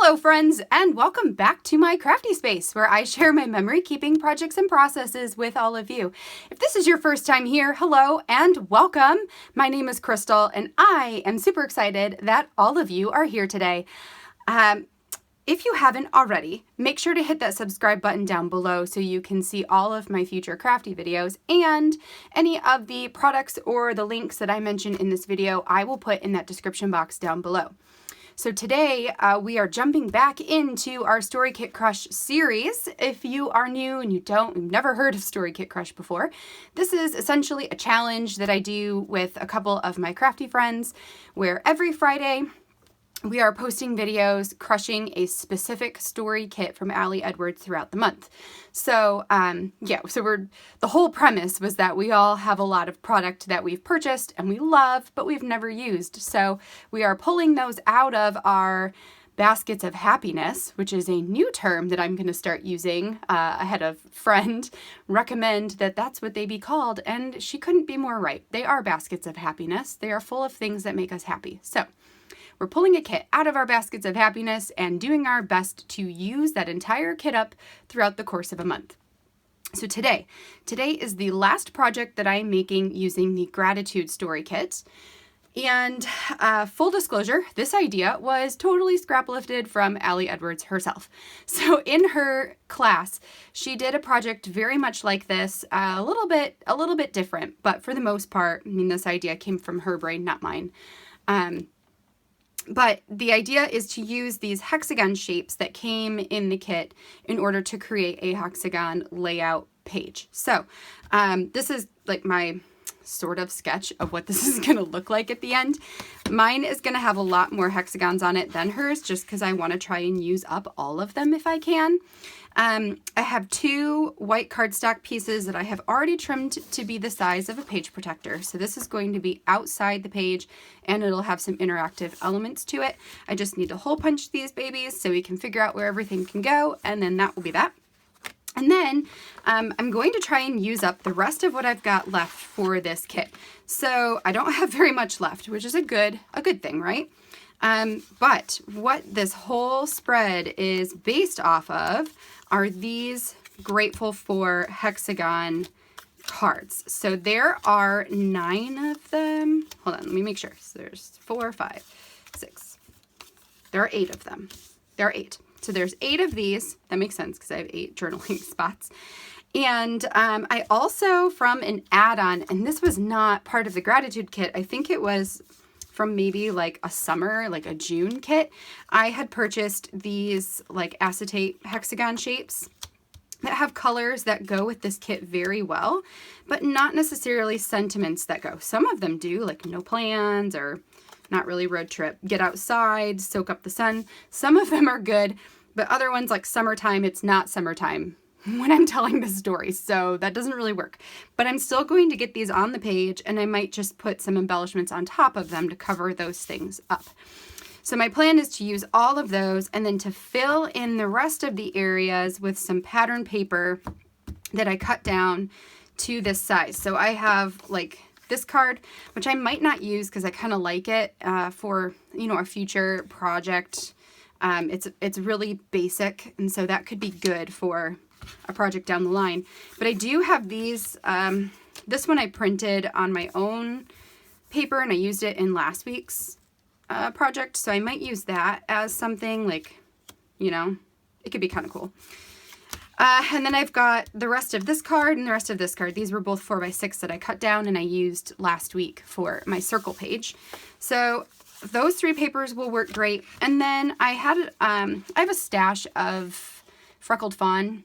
Hello friends, and welcome back to my crafty space where I share my memory keeping projects and processes with all of you. If this is your first time here, hello and welcome. My name is Krystal and I am super excited that all of you are here today. If you haven't already, make sure to hit that subscribe button down below so you can see all of my future crafty videos, and any of the products or the links that I mention in this video I will put in that description box down below. So today we are jumping back into our storykitcrush series. If you are new and you've never heard of storykitcrush before, this is essentially a challenge that I do with a couple of my crafty friends where every Friday we are posting videos crushing a specific story kit from Ali Edwards throughout the month. So the whole premise was that we all have a lot of product that we've purchased and we love, but we've never used. So we are pulling those out of our baskets of happiness, which is a new term that I'm going to start using. I had a friend recommend that that's what they be called, and she couldn't be more right. They are baskets of happiness. They are full of things that make us happy. So we're pulling a kit out of our baskets of happiness and doing our best to use that entire kit up throughout the course of a month. So today is the last project that I'm making using the Gratitude Story Kit. And full disclosure, this idea was totally scrap lifted from Ali Edwards herself. So in her class, she did a project very much like this, a little bit different, but for the most part, I mean, this idea came from her brain, not mine. But the idea is to use these hexagon shapes that came in the kit in order to create a hexagon layout page. So this is like my sort of sketch of what this is going to look like at the end. Mine is going to have a lot more hexagons on it than hers, just because I want to try and use up all of them if I can. I have two white cardstock pieces that I have already trimmed to be the size of a page protector. So this is going to be outside the page and it'll have some interactive elements to it. I just need to hole punch these babies so we can figure out where everything can go, and then that will be that. And then I'm going to try and use up the rest of what I've got left for this kit. So I don't have very much left, which is a good thing, right? But what this whole spread is based off of are these Grateful for hexagon cards. So there are 9 of them. Hold on, let me make sure. So there's 4, 5, 6. There are 8 of them. There are 8. So there's 8 of these. That makes sense because I have 8 journaling spots. And I also, from an add-on, and this was not part of the gratitude kit, I think it was from maybe like a summer, like a June kit, I had purchased these like acetate hexagon shapes that have colors that go with this kit very well, but not necessarily sentiments that go. Some of them do, like no plans or not really road trip, get outside, soak up the sun. Some of them are good, but other ones like summertime, it's not summertime when I'm telling this story, so that doesn't really work. But I'm still going to get these on the page, and I might just put some embellishments on top of them to cover those things up. So my plan is to use all of those and then to fill in the rest of the areas with some pattern paper that I cut down to this size. So I have like this card, which I might not use because I kind of like it for, you know, a future project. It's really basic, and so that could be good for a project down the line. But I do have these, this one I printed on my own paper and I used it in last week's project, so I might use that as something like, you know, it could be kind of cool. And then I've got the rest of this card and the rest of this card. These were both 4x6 that I cut down and I used last week for my circle page. So those 3 papers will work great. And then I have a stash of Freckled Fawn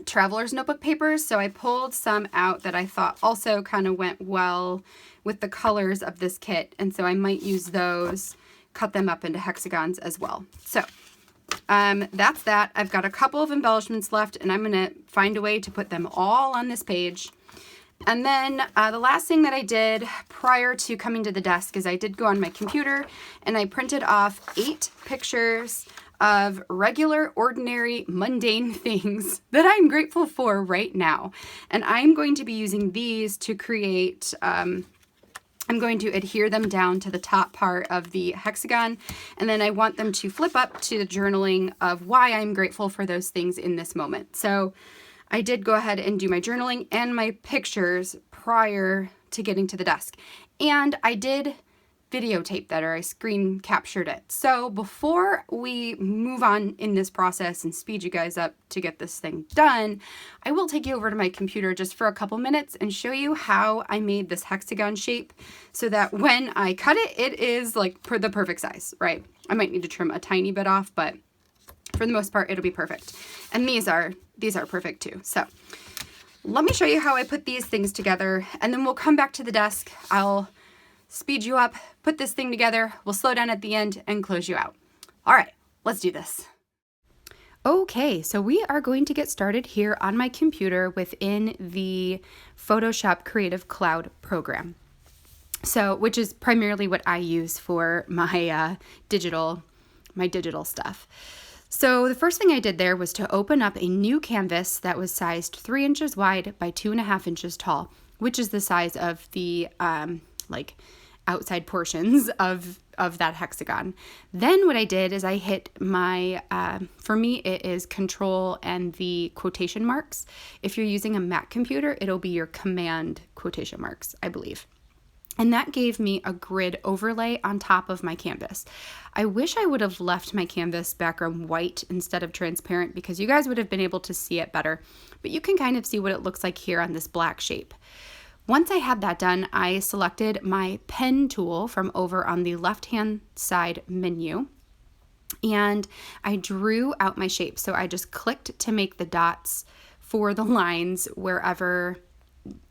traveler's notebook papers, so I pulled some out that I thought also kind of went well with the colors of this kit, and so I might use those, cut them up into hexagons as well. So that's that. I've got a couple of embellishments left, and I'm going to find a way to put them all on this page. And then the last thing that I did prior to coming to the desk is I did go on my computer and I printed off 8 pictures of regular, ordinary, mundane things that I'm grateful for right now. And I'm going to be using these to create I'm going to adhere them down to the top part of the hexagon, and then I want them to flip up to the journaling of why I'm grateful for those things in this moment. So I did go ahead and do my journaling and my pictures prior to getting to the desk. And I did videotape that, or I screen captured it. So before we move on in this process and speed you guys up to get this thing done, I will take you over to my computer just for a couple minutes and show you how I made this hexagon shape so that when I cut it, it is like the perfect size, right? I might need to trim a tiny bit off, but for the most part, it'll be perfect. And these are perfect too. So let me show you how I put these things together, and then we'll come back to the desk. I'll speed you up, put this thing together, we'll slow down at the end and close you out. All right, let's do this. Okay, so we are going to get started here on my computer within the Photoshop Creative Cloud program. So, which is primarily what I use for my digital stuff. So the first thing I did there was to open up a new canvas that was sized 3 inches wide by 2.5 inches tall, which is the size of the like outside portions of that hexagon. Then what I did is I hit my, for me it is Control and the quotation marks. If you're using a Mac computer, it'll be your Command quotation marks, I believe. And that gave me a grid overlay on top of my canvas. I wish I would have left my canvas background white instead of transparent, because you guys would have been able to see it better, but you can kind of see what it looks like here on this black shape. Once I had that done, I selected my pen tool from over on the left-hand side menu, and I drew out my shape. So I just clicked to make the dots for the lines wherever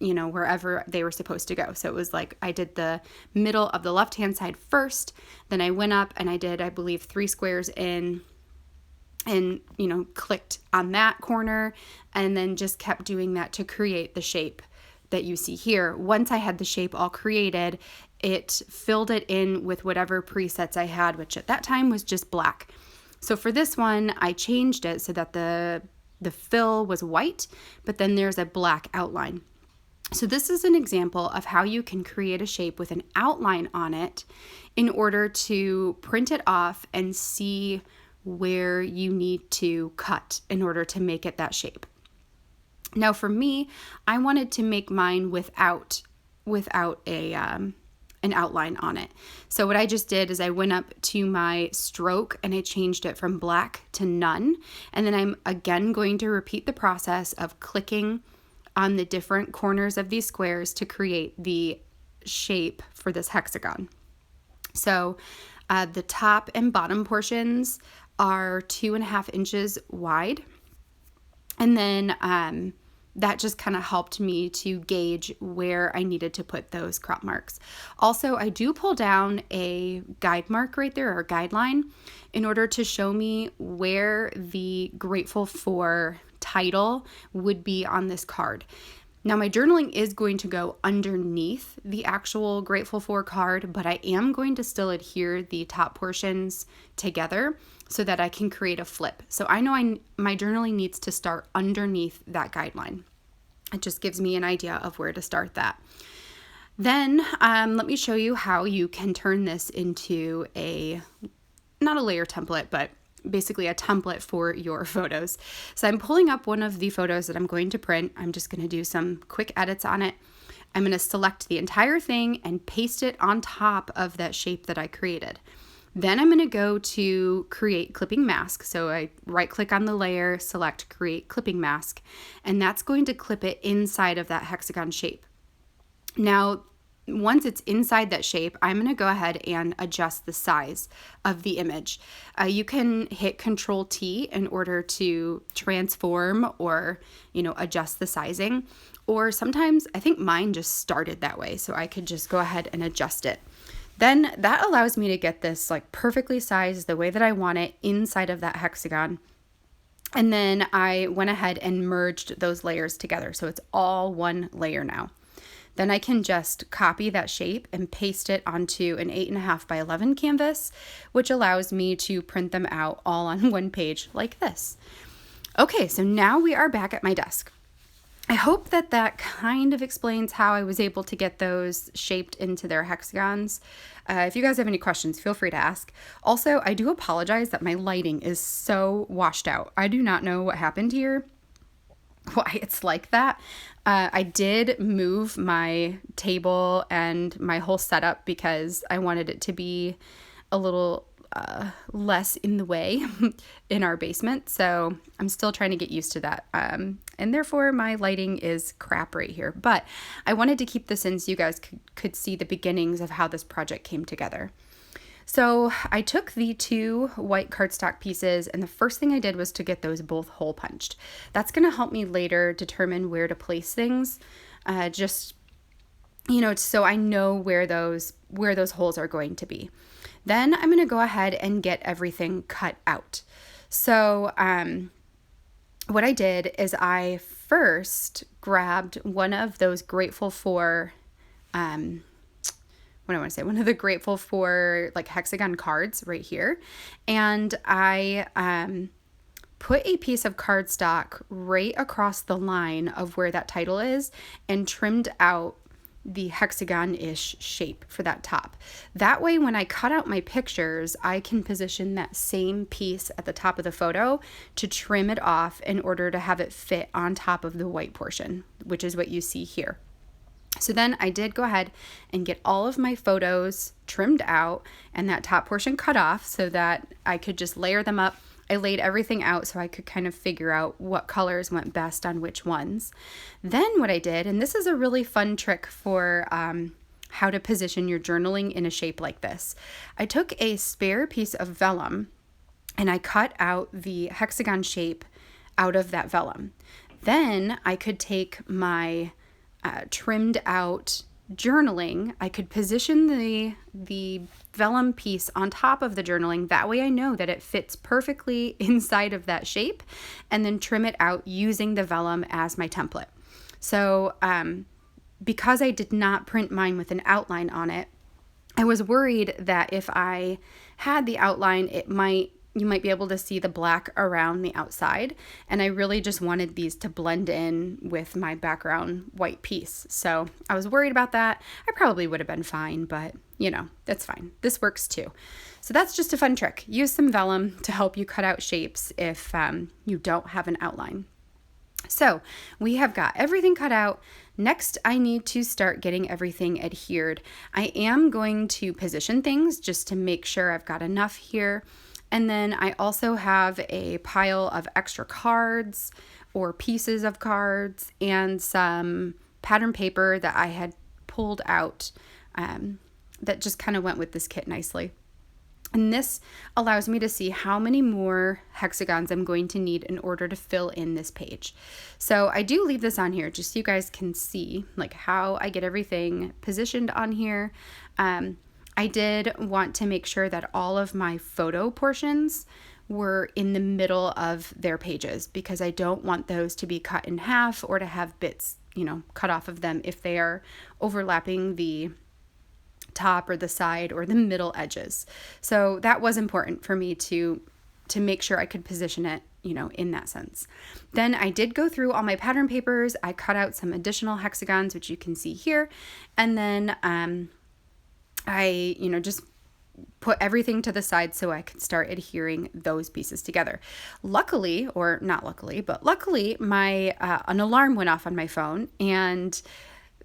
they were supposed to go. So it was like I did the middle of the left-hand side first, then I went up and I did, I believe, 3 squares in, and clicked on that corner, and then just kept doing that to create the shape that you see here. Once I had the shape all created, it filled it in with whatever presets I had, which at that time was just black. So for this one, I changed it so that the fill was white, but then there's a black outline. So this is an example of how you can create a shape with an outline on it in order to print it off and see where you need to cut in order to make it that shape. Now for me, I wanted to make mine without an outline on it. So what I just did is I went up to my stroke and I changed it from black to none. And then I'm again going to repeat the process of clicking on the different corners of these squares to create the shape for this hexagon. So the top and bottom portions are 2.5 inches wide. And then that just kind of helped me to gauge where I needed to put those crop marks. Also, I do pull down a guide mark right there, or a guideline, in order to show me where the Grateful For title would be on this card. Now, my journaling is going to go underneath the actual Grateful For card, but I am going to still adhere the top portions together so that I can create a flip. So I know my journaling needs to start underneath that guideline. It just gives me an idea of where to start that. Then let me show you how you can turn this into not a layer template, but basically a template for your photos. So I'm pulling up one of the photos that I'm going to print. I'm just going to do some quick edits on it. I'm going to select the entire thing and paste it on top of that shape that I created. Then I'm going to go to create clipping mask. So I right click on the layer, select create clipping mask, and that's going to clip it inside of that hexagon shape. Now, once it's inside that shape, I'm going to go ahead and adjust the size of the image. You can hit Control T in order to transform or, adjust the sizing. Or sometimes, I think mine just started that way, so I could just go ahead and adjust it. Then that allows me to get this like perfectly sized the way that I want it inside of that hexagon. And then I went ahead and merged those layers together. So it's all one layer now. Then I can just copy that shape and paste it onto an 8.5 by 11 canvas, which allows me to print them out all on one page like this. Okay, so now we are back at my desk. I hope that that kind of explains how I was able to get those shaped into their hexagons. If you guys have any questions, feel free to ask. Also, I do apologize that my lighting is so washed out. I do not know what happened here, why it's like that. I did move my table and my whole setup because I wanted it to be a little less in the way in our basement. So I'm still trying to get used to that. And therefore my lighting is crap right here. But I wanted to keep this in so you guys could see the beginnings of how this project came together. So I took the 2 white cardstock pieces, and the first thing I did was to get those both hole punched. That's going to help me later determine where to place things, just, you know, so I know where those holes are going to be. Then I'm going to go ahead and get everything cut out. So what I did is I first grabbed one of those Grateful For, one of the Grateful For like hexagon cards right here. And I put a piece of cardstock right across the line of where that title is and trimmed out the hexagon-ish shape for that top. That way, when I cut out my pictures, I can position that same piece at the top of the photo to trim it off in order to have it fit on top of the white portion, which is what you see here. So then I did go ahead and get all of my photos trimmed out and that top portion cut off so that I could just layer them up. I laid everything out so I could kind of figure out what colors went best on which ones. Then what I did, and this is a really fun trick for how to position your journaling in a shape like this. I took a spare piece of vellum and I cut out the hexagon shape out of that vellum. Then I could take my trimmed out journaling, I could position the vellum piece on top of the journaling. That way I know that it fits perfectly inside of that shape, and then trim it out using the vellum as my template. So because I did not print mine with an outline on it, I was worried that if I had the outline, you might be able to see the black around the outside. And I really just wanted these to blend in with my background white piece. So I was worried about that. I probably would have been fine, but you know, that's fine. This works too. So that's just a fun trick. Use some vellum to help you cut out shapes if you don't have an outline. So we have got everything cut out. Next, I need to start getting everything adhered. I am going to position things just to make sure I've got enough here. And then I also have a pile of extra cards or pieces of cards and some pattern paper that I had pulled out that just kind of went with this kit nicely. And this allows me to see how many more hexagons I'm going to need in order to fill in this page. So I do leave this on here just so you guys can see like how I get everything positioned on here. I did want to make sure that all of my photo portions were in the middle of their pages because I don't want those to be cut in half or to have bits, you know, cut off of them if they are overlapping the top or the side or the middle edges. So that was important for me to make sure I could position it, you know, in that sense. Then I did go through all my pattern papers. I cut out some additional hexagons, which you can see here. And then I, you know, just put everything to the side so I could start adhering those pieces together. Luckily, or not luckily, but luckily, an alarm went off on my phone and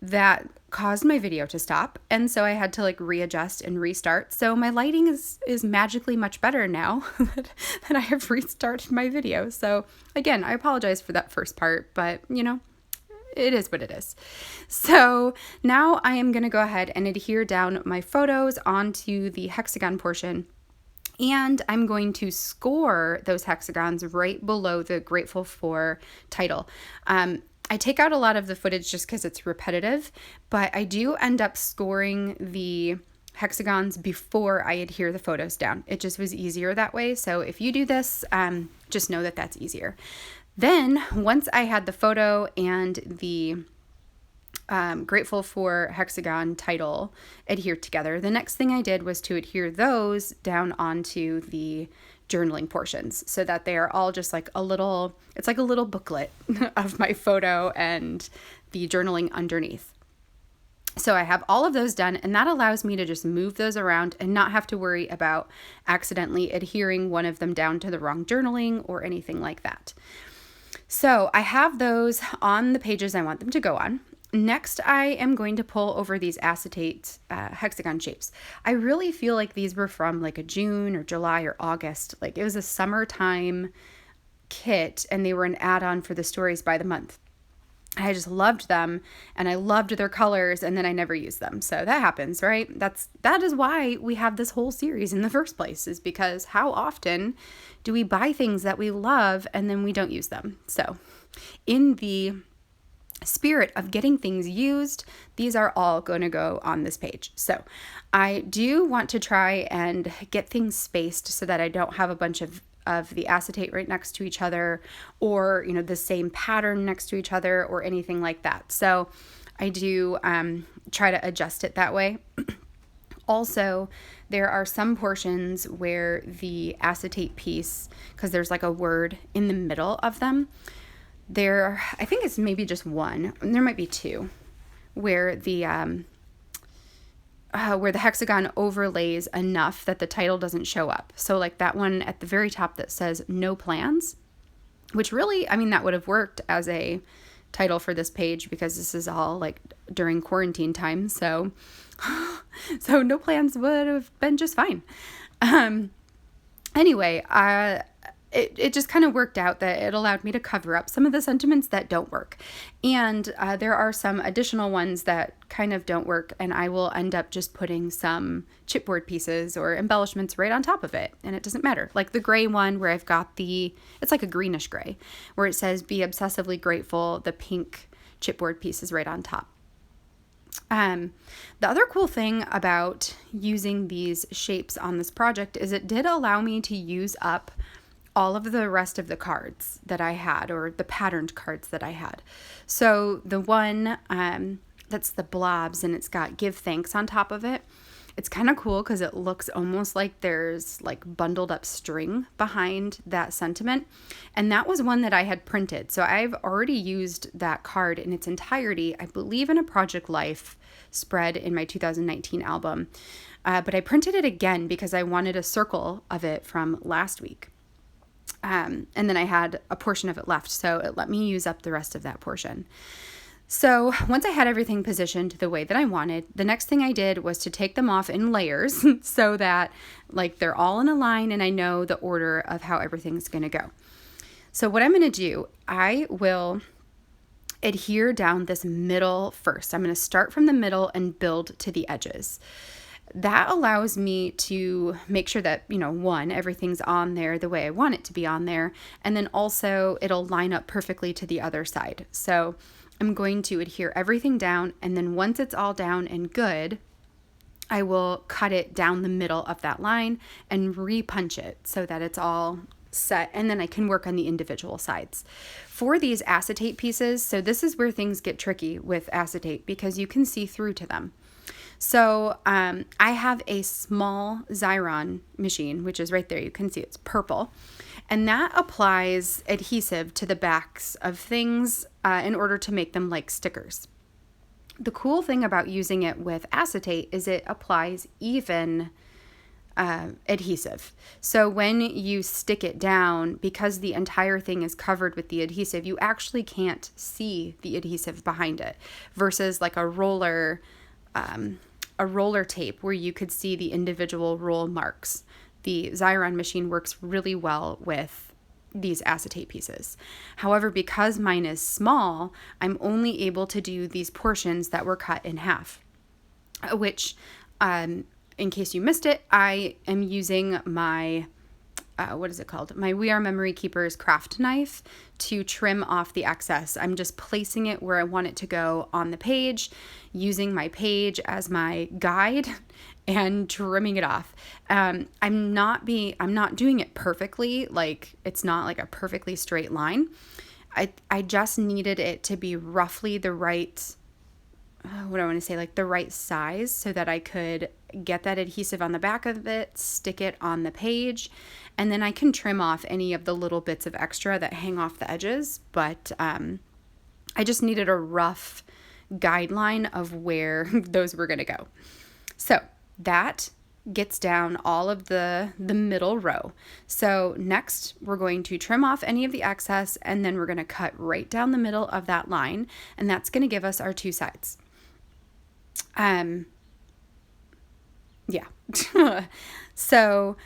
that caused my video to stop. And so I had to like readjust and restart. So my lighting is magically much better now that I have restarted my video. So again, I apologize for that first part, but you know, it is what it is. So now I am going to go ahead and adhere down my photos onto the hexagon portion. And I'm going to score those hexagons right below the Grateful For title. I take out a lot of the footage just because it's repetitive, but I do end up scoring the hexagons before I adhere the photos down. It just was easier that way. So if you do this, just know that that's easier. Then once I had the photo and the grateful for hexagon title adhere together. The next thing I did was to adhere those down onto the journaling portions so that they are all just like it's like a little booklet of my photo and the journaling underneath. So I have all of those done, and that allows me to just move those around and not have to worry about accidentally adhering one of them down to the wrong journaling or anything like that. So I have those on the pages I want them to go on. Next, I am going to pull over these acetate hexagon shapes. I really feel like these were from like a June or July or August. Like it was a summertime kit, and they were an add-on for the Stories by the Month. I just loved them, and I loved their colors, and then I never used them. So that happens, right? That is why we have this whole series in the first place, is because how often do we buy things that we love and then we don't use them? So in the spirit of getting things used, these are all going to go on this page. So I do want to try and get things spaced so that I don't have a bunch of the acetate right next to each other, or the same pattern next to each other, or anything like that. So I do try to adjust it that way. Also, there are some portions where the acetate piece, because there's like a word in the middle of them, I think it's maybe just one, there might be two, where the hexagon overlays enough that the title doesn't show up. So like that one at the very top that says no plans, which really, that would have worked as a title for this page because this is all like during quarantine time. So no plans would have been just fine. Anyway, it just kind of worked out that it allowed me to cover up some of the sentiments that don't work. And there are some additional ones that kind of don't work, and I will end up just putting some chipboard pieces or embellishments right on top of it, and it doesn't matter. Like the gray one where I've got it's like a greenish gray, where it says be obsessively grateful, the pink chipboard piece is right on top. The other cool thing about using these shapes on this project is it did allow me to use up all of the rest of the cards that I had, or the patterned cards that I had. So the one that's the blobs, and it's got give thanks on top of it. It's kind of cool because it looks almost like there's like bundled up string behind that sentiment. And that was one that I had printed. So I've already used that card in its entirety, I believe in a Project Life spread in my 2019 album. But I printed it again because I wanted a circle of it from last week. And then I had a portion of it left, so it let me use up the rest of that portion. So once I had everything positioned the way that I wanted, the next thing I did was to take them off in layers so that like they're all in a line and I know the order of how everything's going to go. So what I'm going to do, I will adhere down this middle first. I'm going to start from the middle and build to the edges. That allows me to make sure that, one, everything's on there the way I want it to be on there. And then also it'll line up perfectly to the other side. So I'm going to adhere everything down. And then once it's all down and good, I will cut it down the middle of that line and re-punch it so that it's all set. And then I can work on the individual sides. For these acetate pieces, so this is where things get tricky with acetate because you can see through to them. So I have a small Xyron machine, which is right there. You can see it's purple. And that applies adhesive to the backs of things in order to make them like stickers. The cool thing about using it with acetate is it applies even adhesive. So when you stick it down, because the entire thing is covered with the adhesive, you actually can't see the adhesive behind it versus like a roller tape where you could see the individual roll marks. The Xyron machine works really well with these acetate pieces. However, because mine is small, I'm only able to do these portions that were cut in half, which, in case you missed it, I am using my what is it called? My We Are Memory Keepers craft knife to trim off the excess. I'm just placing it where I want it to go on the page, using my page as my guide and trimming it off. I'm not doing it perfectly. Like it's not like a perfectly straight line. I just needed it to be roughly the right what do I want to say, like the right size so that I could get that adhesive on the back of it, stick it on the page, and then I can trim off any of the little bits of extra that hang off the edges. But I just needed a rough guideline of where those were going to go. So that gets down all of the middle row. So next we're going to trim off any of the excess, and then we're going to cut right down the middle of that line, and that's going to give us our two sides. Yeah. So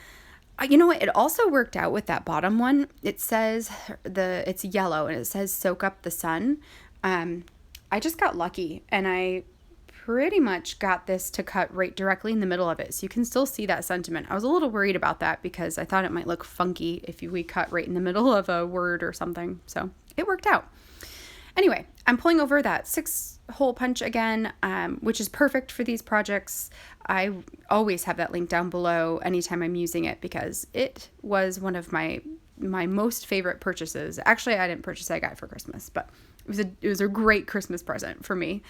you know what? It also worked out with that bottom one. It says it's yellow and it says soak up the sun. I just got lucky and I pretty much got this to cut right directly in the middle of it. So you can still see that sentiment. I was a little worried about that because I thought it might look funky if we cut right in the middle of a word or something. So it worked out. Anyway, I'm pulling over that 6-hole punch again, which is perfect for these projects. I always have that link down below anytime I'm using it because it was one of my most favorite purchases. Actually, I didn't purchase it, I got it for Christmas, but it was a great Christmas present for me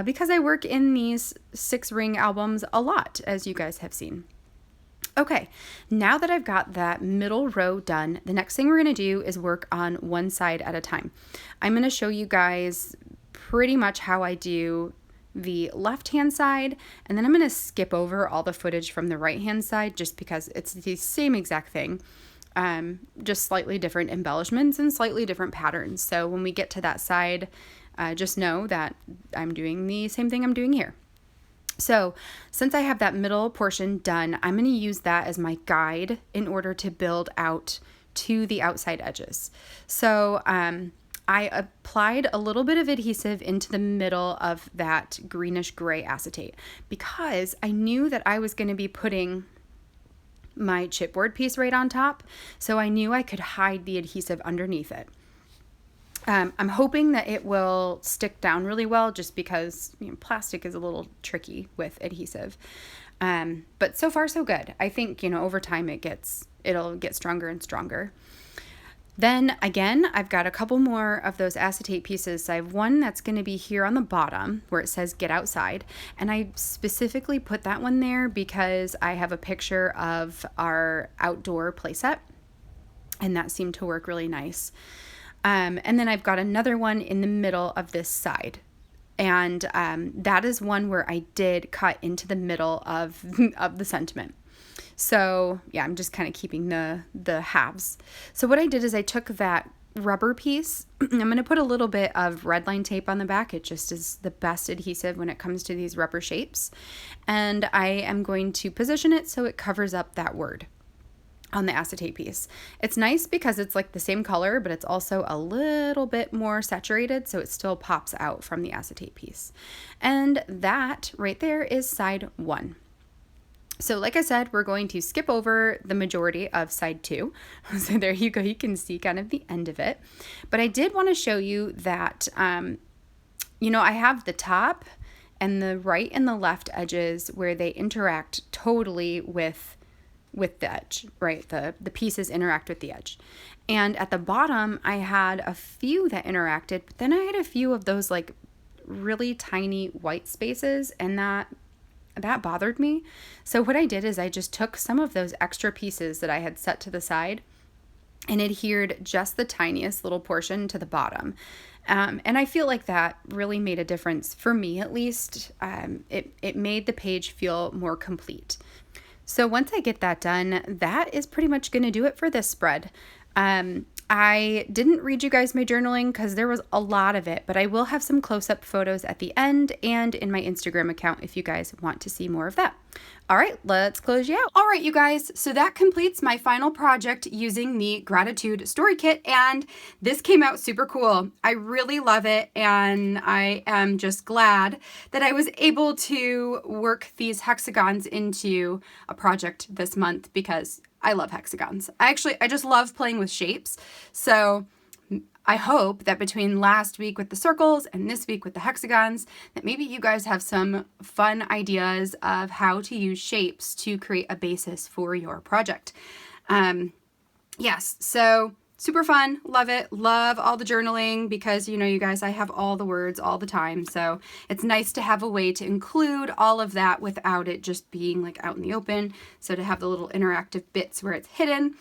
because I work in these 6-ring albums a lot, as you guys have seen. Okay, now that I've got that middle row done, the next thing we're going to do is work on one side at a time. I'm going to show you guys pretty much how I do the left-hand side, and then I'm going to skip over all the footage from the right-hand side just because it's the same exact thing, just slightly different embellishments and slightly different patterns. So when we get to that side, just know that I'm doing the same thing I'm doing here. So since I have that middle portion done, I'm going to use that as my guide in order to build out to the outside edges. So I applied a little bit of adhesive into the middle of that greenish gray acetate because I knew that I was going to be putting my chipboard piece right on top. So I knew I could hide the adhesive underneath it. I'm hoping that it will stick down really well just because plastic is a little tricky with adhesive. But so far so good. I think, over time it'll get stronger and stronger. Then again, I've got a couple more of those acetate pieces. So I have one that's going to be here on the bottom where it says get outside. And I specifically put that one there because I have a picture of our outdoor playset and that seemed to work really nice. And then I've got another one in the middle of this side. And that is one where I did cut into the middle of the sentiment. So yeah, I'm just kind of keeping the halves. So what I did is I took that rubber piece. I'm going to put a little bit of red line tape on the back. It just is the best adhesive when it comes to these rubber shapes. And I am going to position it so it covers up that word on the acetate piece. It's nice because it's like the same color, but it's also a little bit more saturated, so it still pops out from the acetate piece. And that right there is side 1. So like I said, we're going to skip over the majority of side 2. So there you go. You can see kind of the end of it. But I did want to show you that, I have the top and the right and the left edges where they interact totally with the edge, right? The pieces interact with the edge. And at the bottom, I had a few that interacted, but then I had a few of those like really tiny white spaces, and that bothered me. So what I did is I just took some of those extra pieces that I had set to the side and adhered just the tiniest little portion to the bottom. And I feel like that really made a difference for me, at least. It made the page feel more complete. So once I get that done, that is pretty much going to do it for this spread. I didn't read you guys my journaling because there was a lot of it, but I will have some close-up photos at the end and in my Instagram account if you guys want to see more of that. All right, let's close you out. All right, you guys, so that completes my final project using the Gratitude Story Kit, and this came out super cool. I really love it, and I am just glad that I was able to work these hexagons into a project this month because I love hexagons. I just love playing with shapes. So I hope that between last week with the circles and this week with the hexagons, that maybe you guys have some fun ideas of how to use shapes to create a basis for your project. Yes, so super fun. Love it. Love all the journaling because, you know, you guys, I have all the words all the time. So it's nice to have a way to include all of that without it just being like out in the open. So to have the little interactive bits where it's hidden.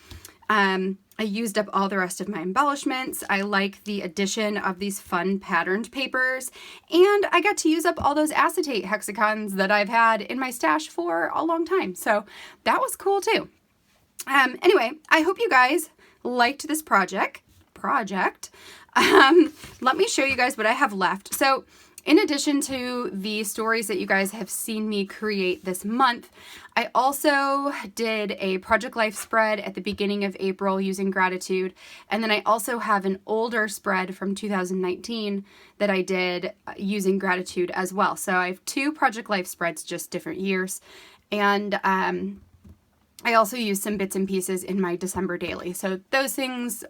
I used up all the rest of my embellishments. I like the addition of these fun patterned papers, and I got to use up all those acetate hexagons that I've had in my stash for a long time. So that was cool too. Anyway, I hope you guys liked this project. Let me show you guys what I have left. So in addition to the stories that you guys have seen me create this month, I also did a Project Life spread at the beginning of April using gratitude. And then I also have an older spread from 2019 that I did using gratitude as well. So I have 2 Project Life spreads, just different years. And I also used some bits and pieces in my December daily. So those things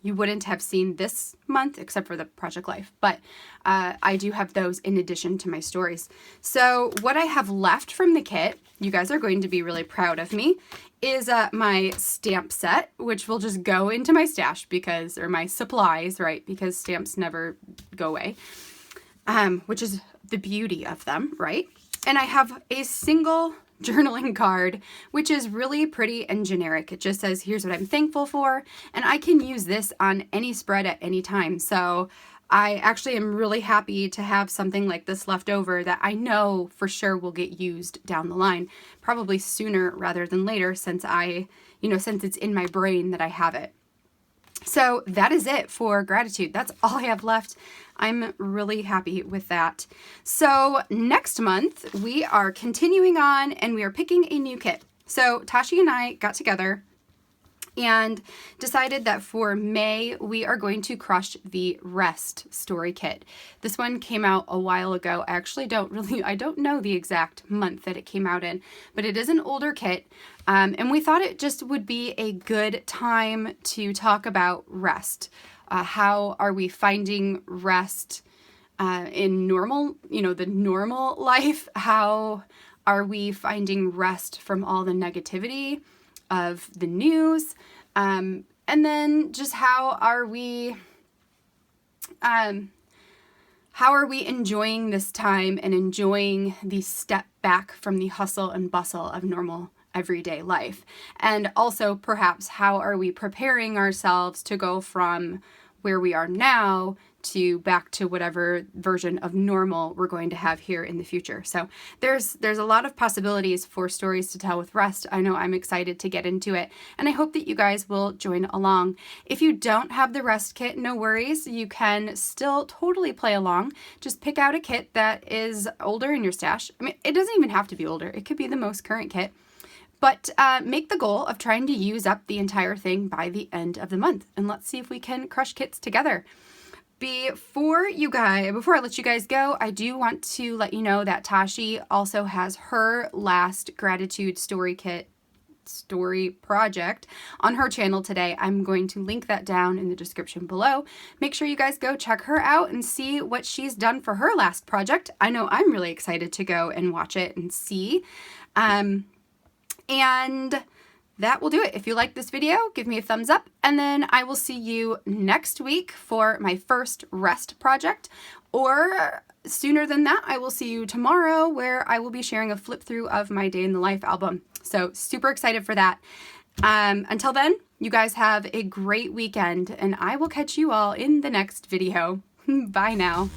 you wouldn't have seen this month except for the Project Life, but I do have those in addition to my stories. So what I have left from the kit, you guys are going to be really proud of me, is my stamp set, which will just go into my stash because, or my supplies, right? Because stamps never go away, which is the beauty of them, right? And I have a single journaling card, which is really pretty and generic. It just says, here's what I'm thankful for, and I can use this on any spread at any time. So I actually am really happy to have something like this left over that I know for sure will get used down the line, probably sooner rather than later, since since it's in my brain that I have it. So that is it for gratitude. That's all I have left. I'm really happy with that. So next month we are continuing on and we are picking a new kit. So Tashi and I got together and decided that for May we are going to crush the Rest story kit. This one came out a while ago. I actually I don't know the exact month that it came out in, but it is an older kit. And we thought it just would be a good time to talk about rest. How are we finding rest in normal, the normal life? How are we finding rest from all the negativity of the news? And then just how are we enjoying this time and enjoying the step back from the hustle and bustle of normal everyday life? And also perhaps how are we preparing ourselves to go from where we are now to back to whatever version of normal we're going to have here in the future. So there's a lot of possibilities for stories to tell with Rest. I know I'm excited to get into it, and I hope that you guys will join along. If you don't have the Rest kit, no worries. You can still totally play along. Just pick out a kit that is older in your stash. I mean, it doesn't even have to be older. It could be the most current kit. But make the goal of trying to use up the entire thing by the end of the month. And let's see if we can crush kits together. Before I let you guys go, I do want to let you know that Tashi also has her last gratitude story project on her channel today. I'm going to link that down in the description below. Make sure you guys go check her out and see what she's done for her last project. I know I'm really excited to go and watch it and see. And that will do it. If you like this video, give me a thumbs up, and then I will see you next week for my first Rest project, or sooner than that, I will see you tomorrow where I will be sharing a flip through of my Day in the Life album. So super excited for that. Until then, you guys have a great weekend, and I will catch you all in the next video. Bye now.